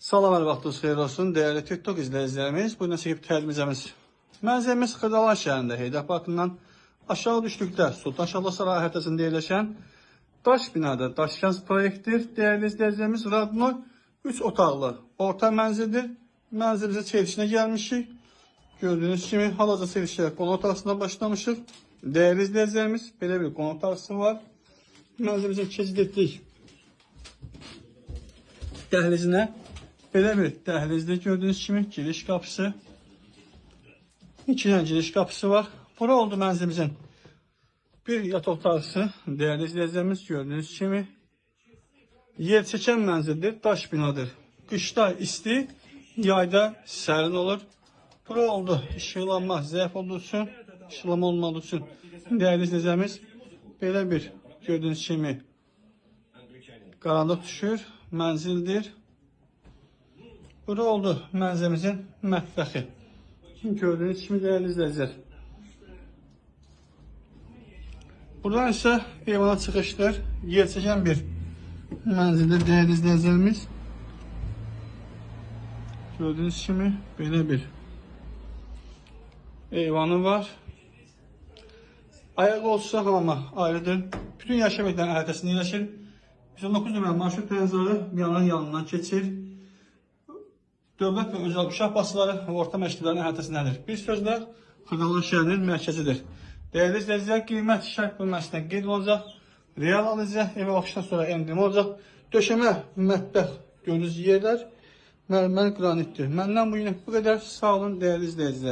Salam, hər vaxtınız xeyir olsun. Değerli TikTok izləyicilərimiz, bugün çəkib təlimizimiz. Mənzilimiz Xırdalan şəhərində Heydər Parkından aşağı düşdükdə Sultan Şahlı Saray hərtəsində yerləşən daş binada daşkəns proyektdir. Değerli izləyicilərimiz, Radnoy 3 otaqlı orta mənzildir. Mənzilimizin çevrilişinə gəlmişik. Gördüğünüz kimi hal-hazırda çevrilişə qonaq otağısından başlamışıq. Değerli izləyicilərimiz, belə bir qonaq otağısı var. Mənzilimizin keçid etdik dəhlizinə. Belə bir dəhlizdə gördüğünüz kimi giriş qapısı. 2 dənə giriş qapısı var. Bura oldu mənzilimizin bir yataq otaqlısı. Değerli izləyicilərimiz, gördüğünüz kimi yer çəkən mənzildir, daş binadır. Qışda isti, yayda sərin olur. Bura oldu işıqlanma zəif olduğu üçün, işıqlama olmadığı üçün. Değerli izləyicilərimiz, belə bir gördüğünüz kimi qaranlıq düşür, mənzildir. Bura oldu mənzilimizin mətbəxi. Gördüğünüz kimi değerli izləyicilər. Buradan ise eyvana çıxışdır. Yer çəkən bir mənzildir değerli izləyicilərimiz. Gördüğünüz kimi belə bir eyvanı var. Ayaq olsa hamama ayrıdır. Bütün yaşam ekranı əhatəsində yerləşir. 119 nömrəli marşrut dənizləri binanın yanından keçir. Dövlət və özəl uşaq bağçaları və orta məktəblərin əhatəsindədir. Bir sözlə Xırdalan şəhərinin mərkəzidir. Değerli izləyicilər, qiymət şərt bölməsində qeyd olacaq. Real alıcı evə baxışdan sonra endirim olacaq. Döşəmə, mətbəx gördüyünüz yerlər mərmər qranitdir. Məndən bu günə bu qədər. Sağ olun değerli izləyicilər.